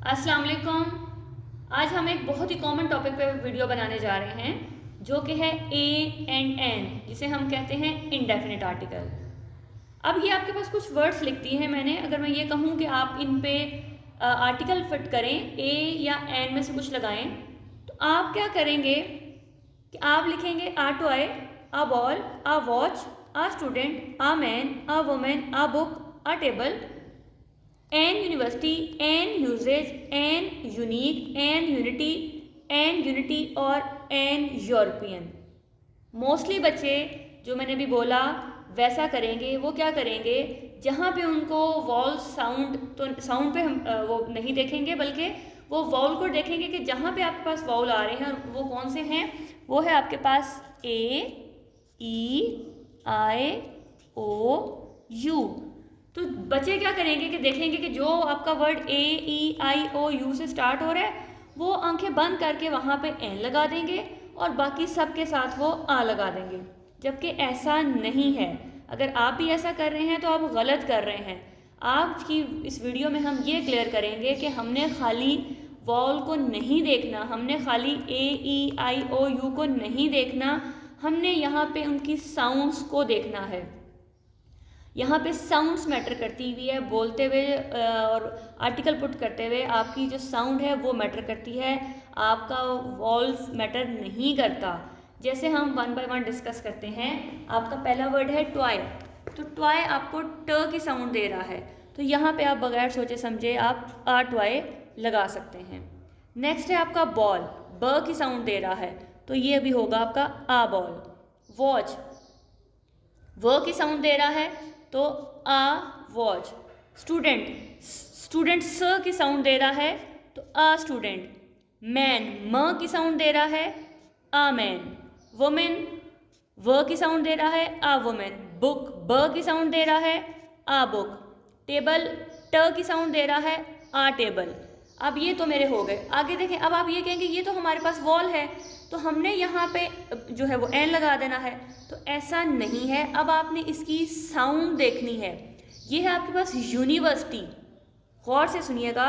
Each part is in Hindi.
अस्सलाम वालेकुम। आज हम एक बहुत ही कॉमन टॉपिक पे वीडियो बनाने जा रहे हैं जो कि है ए एंड एन, जिसे हम कहते हैं इंडेफिनिट आर्टिकल। अब ये आपके पास कुछ वर्ड्स लिखती हैं मैंने। अगर मैं ये कहूँ कि आप इन पे आर्टिकल फिट करें, ए या एन में से कुछ लगाएं, तो आप क्या करेंगे कि आप लिखेंगे a toy, a ball, a watch, a student, a man, a women, a book, a table, an university, an usages, an unique, an unity, an unity और एन यूरोपियन। मोस्टली बच्चे जो मैंने भी बोला वैसा करेंगे। वो क्या करेंगे, जहाँ पे उनको वॉल साउंड, तो साउंड पे हम वो नहीं देखेंगे, बल्कि वो वॉल को देखेंगे कि जहाँ पे आपके पास वॉल आ रहे हैं वो कौन से हैं। वो है आपके पास ए, ई, आई, ओ, यू। तो बच्चे क्या करेंगे कि देखेंगे कि जो आपका word A, E, I, O, U से स्टार्ट हो रहा है वो आंखें बंद करके वहाँ पे एन लगा देंगे और बाकी सब के साथ वो आ लगा देंगे, जबकि ऐसा नहीं है। अगर आप भी ऐसा कर रहे हैं तो आप गलत कर रहे हैं। आज की इस वीडियो में हम ये क्लियर करेंगे कि हमने खाली वॉल को नहीं देखना, हमने खाली ए, ई, आई, ओ, यू को नहीं देखना, हमने यहाँ पे उनकी साउंड्स को देखना है। यहाँ पे साउंड्स मैटर करती हुई है। बोलते हुए और आर्टिकल पुट करते हुए आपकी जो साउंड है वो मैटर करती है, आपका वॉल्स मैटर नहीं करता। जैसे हम वन बाय वन डिस्कस करते हैं। आपका पहला वर्ड है टॉय, तो टॉय आपको ट की साउंड दे रहा है, तो यहाँ पे आप बगैर सोचे समझे आप आ टॉय लगा सकते हैं। नेक्स्ट है आपका बॉल, ब की साउंड दे रहा है, तो ये भी होगा आपका आ बॉल। वॉच, व की साउंड दे रहा है, तो आ वॉच। स्टूडेंट, स्टूडेंट स की साउंड दे रहा है, तो आ स्टूडेंट। मैन, म की साउंड दे रहा है, आ मैन। वुमेन, व की साउंड दे रहा है, आ वुमेन। बुक, ब की साउंड दे रहा है, आ बुक। टेबल, ट की साउंड दे रहा है, आ टेबल। अब ये तो मेरे हो गए। आगे देखें, अब आप ये कहेंगे ये तो हमारे पास वॉल है, तो हमने यहाँ पे जो है वो एन लगा देना है, तो ऐसा नहीं है। अब आपने इसकी साउंड देखनी है। ये है आपके पास यूनिवर्सिटी। गौर से सुनिएगा,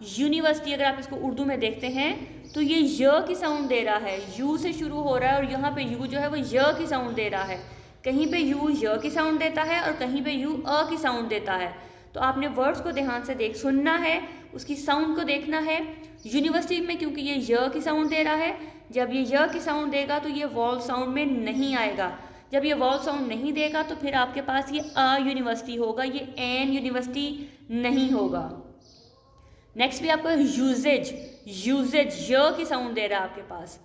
यूनिवर्सिटी अगर आप इसको उर्दू में देखते हैं तो ये य की साउंड दे रहा है, यू से शुरू हो रहा है, और यहाँ पे यू जो है वो य की साउंड दे रहा है। कहीं पे यू य की साउंड देता है और कहीं पे यू अ की साउंड देता है। तो आपने वर्ड्स को ध्यान से सुनना है, उसकी साउंड को देखना है। यूनिवर्सिटी में क्योंकि ये य की साउंड दे रहा है, जब ये य की साउंड देगा तो ये वॉल साउंड में नहीं आएगा। जब ये वॉल साउंड नहीं देगा तो फिर आपके पास ये अ यूनिवर्सिटी होगा, ये एन यूनिवर्सिटी नहीं होगा। नेक्स्ट भी आपको यूजेज, यूजेज य की साउंड दे रहा है आपके पास,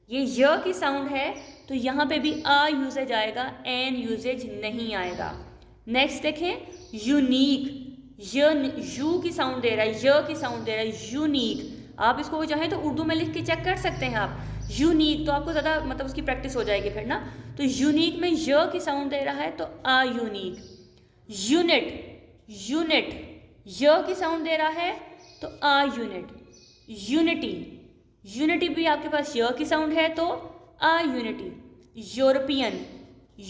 ये य की साउंड है, तो यहाँ पे भी आ यूजेज आएगा, एन यूजेज नहीं आएगा। नेक्स्ट देखें, यूनिक, यू की साउंड दे रहा है, य की साउंड दे रहा है, यूनिक। आप इसको चाहें तो उर्दू में लिख के चेक कर सकते हैं आप, यूनिक, तो आपको ज़्यादा मतलब उसकी प्रैक्टिस हो जाएगी फिर ना। तो यूनिक में य की साउंड दे रहा है, तो आ यूनिक। यूनिट, यूनिट य की साउंड दे रहा है, तो आ यूनिट। यूनिटी, यूनिटी भी आपके पास य की साउंड है, तो आ यूनिटी। यूरोपियन,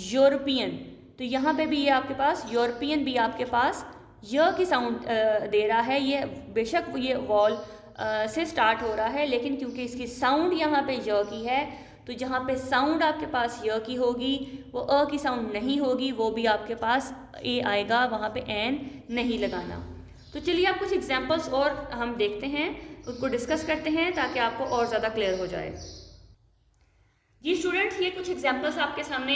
यूरोपियन, तो यहाँ पे भी ये आपके पास यूरोपियन भी आपके पास य की साउंड दे रहा है। ये बेशक ये वॉल से स्टार्ट हो रहा है, लेकिन क्योंकि इसकी साउंड यहाँ पे य की है, तो जहाँ पे साउंड आपके पास य की होगी वो अ की साउंड नहीं होगी, वो भी आपके पास ए आएगा, वहाँ पे एन नहीं लगाना। तो चलिए आप कुछ एग्जाम्पल्स और हम देखते हैं, उनको डिस्कस करते हैं ताकि आपको और ज़्यादा क्लियर हो जाए। जी स्टूडेंट्स, ये कुछ एग्जाम्पल्स आपके सामने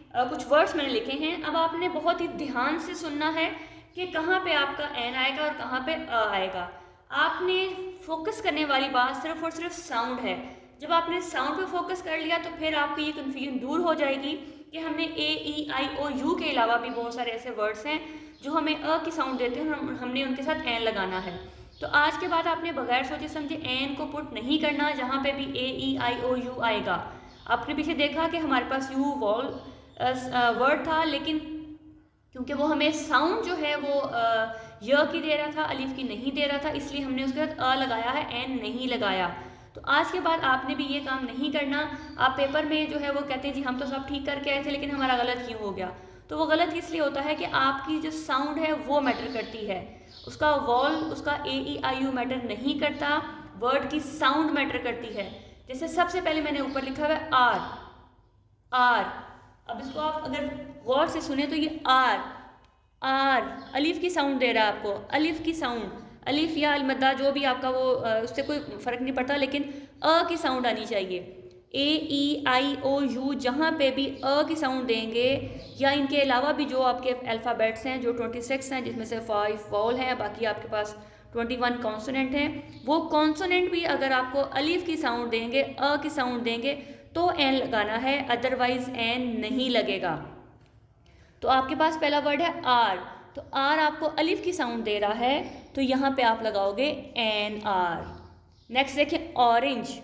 कुछ वर्ड्स मैंने लिखे हैं। अब आपने बहुत ही ध्यान से सुनना है कि कहाँ पे आपका एन आएगा और कहाँ पे अ आएगा। आपने फोकस करने वाली बात सिर्फ और सिर्फ साउंड है। जब आपने साउंड पे फोकस कर लिया तो फिर आपकी ये कन्फ्यूजन दूर हो जाएगी कि हमने ए, ई, आई, ओ, यू के अलावा भी बहुत सारे ऐसे वर्ड्स हैं जो हमें अ की साउंड देते हैं, हमने उनके साथ एन लगाना है। तो आज के बाद आपने बगैर सोचे समझे एन को पुट नहीं करना जहाँ पे भी ए, ई, आई, ओ, यू आएगा। आपने पीछे देखा कि हमारे पास यू वॉल वर्ड था, लेकिन क्योंकि वो हमें साउंड जो है वो य की दे रहा था, अलिफ की नहीं दे रहा था, इसलिए हमने उसके साथ अ लगाया है, एन नहीं लगाया। तो आज के बाद आपने भी ये काम नहीं करना। आप पेपर में जो है वो कहते हैं जी हम तो सब ठीक करके आए थे लेकिन हमारा गलत क्यों हो गया, तो वो गलत इसलिए होता है कि आपकी जो साउंड है वो मैटर करती है। उसका वॉल, उसका ए ई आई यू मैटर नहीं करता, वर्ड की साउंड मैटर करती है। जैसे सबसे पहले मैंने ऊपर लिखा हुआ है आर, आर। अब इसको आप अगर गौर से सुने तो ये आर, आर अलिफ की साउंड दे रहा है आपको, अलिफ की साउंड, अलिफ या अलमद्दा जो भी आपका वो उससे कोई फ़र्क नहीं पड़ता, लेकिन अ की साउंड आनी चाहिए। ए ई आई ओ यू जहाँ पे भी अ की साउंड देंगे, या इनके अलावा भी जो आपके अल्फ़ाबेट्स हैं जो 26 हैं, जिसमें से 5 वॉल हैं, बाकी आपके पास 21 कॉन्सोनेंट हैं, वो कॉन्सोनेंट भी अगर आपको अलिफ की साउंड देंगे, अ की साउंड देंगे तो एन लगाना है, अदरवाइज एन नहीं लगेगा। तो आपके पास पहला वर्ड है आर, तो आर आपको अलिफ की साउंड दे रहा है, तो यहाँ पे आप लगाओगे एन आर। नेक्स्ट देखिए ऑरेंज,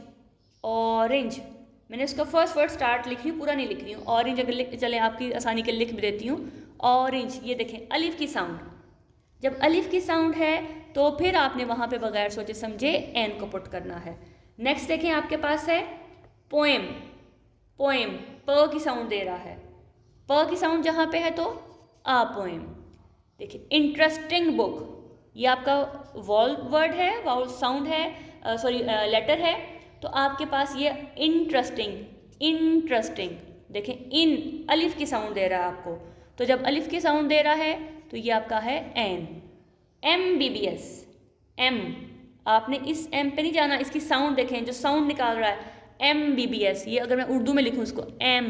ऑरेंज। मैंने उसका फर्स्ट वर्ड स्टार्ट लिख रही हूँ, पूरा नहीं लिख रही हूँ। ऑरेंज अगर लिख चले आपकी आसानी के लिख भी देती हूँ। ऑरेंज, ये देखें अलिफ की साउंड। जब अलिफ की साउंड है तो फिर आपने वहाँ पे बगैर सोचे समझे एन को पुट करना है। नेक्स्ट देखें आपके पास है पोएम, पोएम प की साउंड दे रहा है, प की साउंड जहाँ पे है तो आ पोएम। देखिए इंटरेस्टिंग बुक, ये आपका वॉल वर्ड है, वाउल साउंड है, सॉरी लेटर है, तो आपके पास ये इंटरेस्टिंग, इंटरेस्टिंग। देखें इन अलिफ की साउंड दे रहा है आपको, तो जब अलिफ की साउंड दे रहा है तो ये आपका है N. M B B S, M, आपने इस एम पे नहीं जाना, इसकी साउंड देखें जो साउंड निकाल रहा है, एम बी बी एस। ये अगर मैं उर्दू में लिखूँ इसको एम,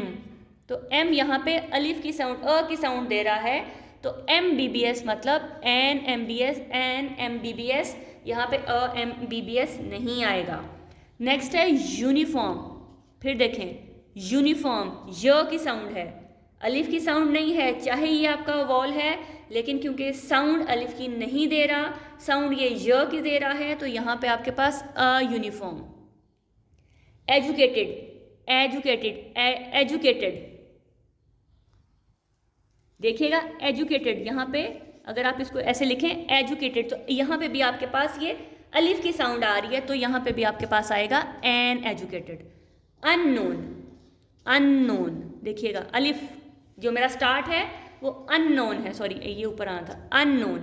तो एम यहाँ पे अलिफ की साउंड, अ की साउंड दे रहा है, तो एम बी बी एस मतलब N M B S, N M B B S, यहाँ पे a M B B S नहीं आएगा। नेक्स्ट है यूनिफॉर्म, फिर देखें यूनिफॉर्म, य की साउंड है, अलिफ की साउंड नहीं है, चाहे ये आपका वॉल है, लेकिन क्योंकि साउंड अलिफ की नहीं दे रहा, साउंड ये य की दे रहा है, तो यहाँ पे आपके पास a uniform. Educated, educated, educated, देखिएगा एजुकेटेड, यहाँ पे अगर आप इसको ऐसे लिखें एजुकेटेड, तो यहाँ पे भी आपके पास ये अलिफ की साउंड आ रही है, तो यहाँ पे भी आपके पास आएगा एन एजुकेटेड। अननोन, अननोन, देखिएगा अलिफ जो मेरा स्टार्ट है वो अननोन है, सॉरी ये ऊपर आना था, अननोन,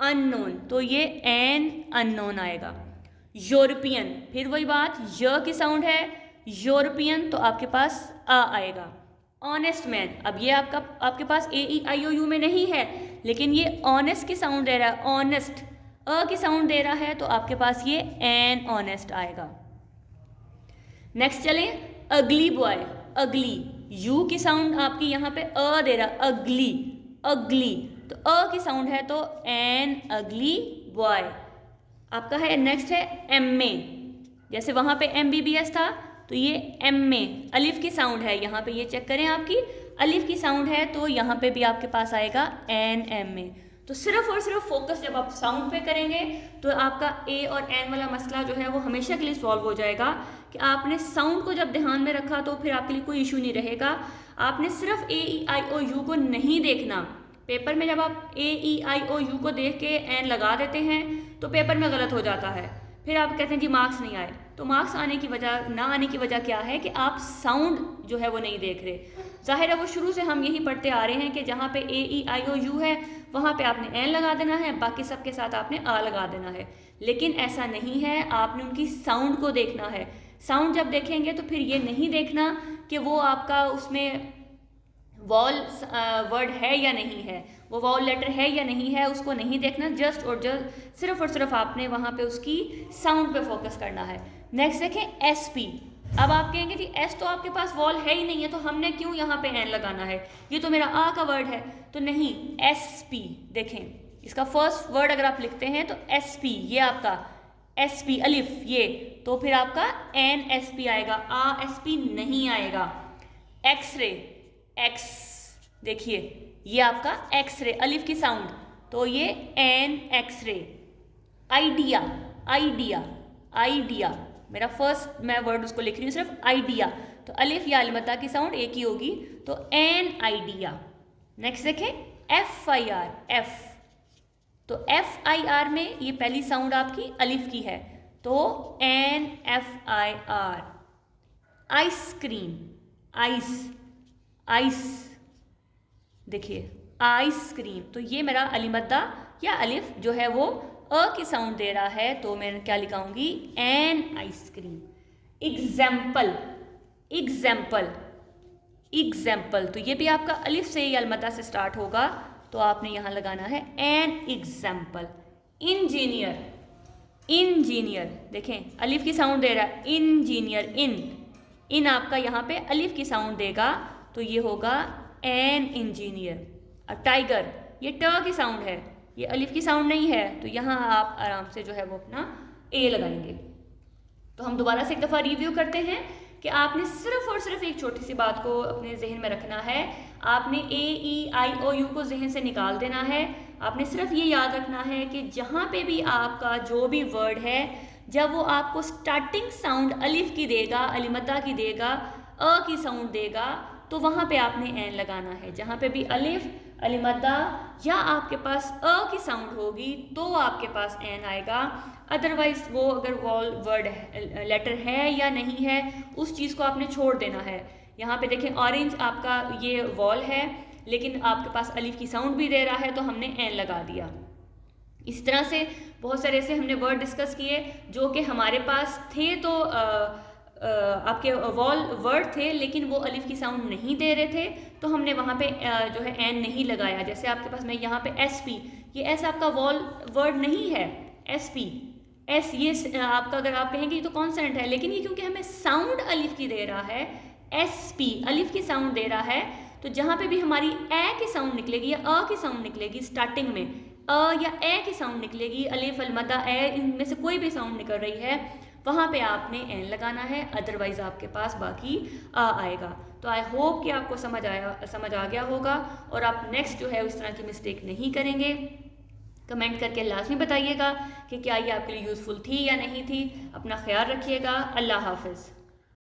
अननोन, तो ये एन अननोन आएगा। यूरोपियन, फिर वही बात, य की साउंड है, यूरोपियन, तो आपके पास आ आएगा। ऑनेस्ट मैन, अब ये आपके पास ए ई आई ओ यू में नहीं है, लेकिन ये ऑनेस्ट की साउंड दे रहा है, ऑनेस्ट, अ की साउंड दे रहा है, तो आपके पास ये एन ऑनेस्ट आएगा। नेक्स्ट चलें अगली बॉय, अगली, यू की साउंड आपकी यहाँ पे अ दे रहा, अगली, अगली, तो अ की साउंड है तो एन अगली बॉय आपका है। नेक्स्ट है एम ए, जैसे वहाँ पे एम बी बी एस था, तो ये एम ए, अलिफ की साउंड है, यहाँ पे ये चेक करें आपकी अलिफ की साउंड है, तो यहाँ पे भी आपके पास आएगा एन एम ए। तो सिर्फ और सिर्फ फोकस जब आप साउंड पे करेंगे तो आपका ए और एन वाला मसला जो है वो हमेशा के लिए सॉल्व हो जाएगा, कि आपने साउंड को जब ध्यान में रखा तो फिर आपके लिए कोई इशू नहीं रहेगा। आपने सिर्फ ए ई आई ओ यू को नहीं देखना, पेपर में जब आप ए ई आई ओ यू को देख के एन लगा देते हैं तो पेपर में गलत हो जाता है, फिर आप कहते हैं जी मार्क्स नहीं आए। तो मार्क्स आने की वजह, ना आने की वजह क्या है कि आप साउंड जो है वो नहीं देख रहे। जाहिर है वो शुरू से हम यही पढ़ते आ रहे हैं कि जहाँ पे ए ई आई ओ यू है वहाँ पे आपने एन लगा देना है, बाकी सब के साथ आपने आ लगा देना है, लेकिन ऐसा नहीं है, आपने उनकी साउंड को देखना है। साउंड जब देखेंगे तो फिर ये नहीं देखना कि वो आपका उसमें वॉल वर्ड है या नहीं है, वो वॉल लेटर है या नहीं है, उसको नहीं देखना, जस्ट और जस्ट सिर्फ और सिर्फ आपने वहाँ पे उसकी साउंड पे फोकस करना है। नेक्स्ट देखें एस पी। अब आप कहेंगे जी एस तो आपके पास वॉल है ही नहीं है, तो हमने क्यों यहाँ पे एन लगाना है, ये तो मेरा आ का वर्ड है। तो नहीं, एस पी, देखें इसका फर्स्ट वर्ड अगर आप लिखते हैं तो एस पी, ये आपका एस पी अलिफ ये, तो फिर आपका एन एस पी आएगा, आ एस पी नहीं आएगा। एक्सरे, एक्स, देखिए ये आपका एक्सरे, अलिफ की साउंड, तो ये an X-ray. Idea, idea, idea, मेरा फर्स्ट मैं वर्ड उसको लिख रही हूँ सिर्फ आइडिया, तो अलिफ या अलमता की साउंड एक ही होगी, तो एन आइडिया। नेक्स्ट देखें एफ आई आर, एफ, तो एफ आई आर में ये पहली साउंड आपकी अलिफ की है, तो an F I R. Ice cream, ice, ice, देखिए आइसक्रीम, तो ये मेरा अलिमद्दा या अलिफ जो है वो अ की साउंड दे रहा है, तो मैं क्या लिखाऊंगी, an ice cream. Example, example, example, तो ये भी आपका अलिफ से या अलमदा से स्टार्ट होगा, तो आपने यहाँ लगाना है एन एग्जाम्पल। इंजीनियर, इंजीनियर, देखें अलिफ की साउंड दे रहा है, इंजीनियर, इन आपका यहाँ पे अलिफ की साउंड देगा, तो ये होगा एन इंजीनियर। अब टाइगर, ये ट की साउंड है, ये अलिफ की साउंड नहीं है, तो यहाँ आप आराम से जो है वो अपना ए लगाएंगे। तो हम दोबारा से एक दफ़ा रिव्यू करते हैं कि आपने सिर्फ और सिर्फ एक छोटी सी बात को अपने जहन में रखना है। आपने ए ई आई ओ यू को जहन से निकाल देना है। आपने सिर्फ ये याद रखना है कि जहाँ पे भी आपका जो भी वर्ड है, जब वो आपको स्टार्टिंग साउंड अलिफ की देगा, अलिमद्दा की देगा, अ की साउंड देगा, तो वहाँ पे आपने एन लगाना है। जहाँ पे भी अलिफ, अलिमद्दा या आपके पास अ की साउंड होगी तो आपके पास एन आएगा। अदरवाइज वो अगर वॉल वर्ड लेटर है या नहीं है, उस चीज़ को आपने छोड़ देना है। यहाँ पे देखें ऑरेंज आपका ये वॉल है, लेकिन आपके पास अलिफ की साउंड भी दे रहा है, तो हमने एन लगा दिया। इस तरह से बहुत सारे ऐसे हमने वर्ड डिस्कस किए जो कि हमारे पास थे, तो आपके वॉल वर्ड थे लेकिन वो अलिफ की साउंड नहीं दे रहे थे, तो हमने वहाँ पे जो है एन नहीं लगाया। जैसे आपके पास मैं यहाँ पे एस पी, ये एस आपका वॉल वर्ड नहीं है, एस पी, एस ये आपका अगर आप कहेंगे ये तो कॉन्सोनेंट है, लेकिन ये क्योंकि हमें साउंड अलिफ की दे रहा है, एस पी अलिफ की साउंड दे रहा है, तो जहाँ पे भी हमारी ए की साउंड निकलेगी या अ की साउंड निकलेगी, स्टार्टिंग में अ या ए की साउंड निकलेगी, अलिफ अलमदा ए इनमें से कोई भी साउंड निकल रही है, वहाँ पे आपने एन लगाना है, अदरवाइज आपके पास बाकी आ आएगा। तो आई होप कि आपको समझ आ गया होगा और आप नेक्स्ट जो है उस तरह की मिस्टेक नहीं करेंगे। कमेंट करके लाजमी बताइएगा कि क्या ये आपके लिए यूज़फुल थी या नहीं थी। अपना ख्याल रखिएगा। अल्लाह हाफिज़।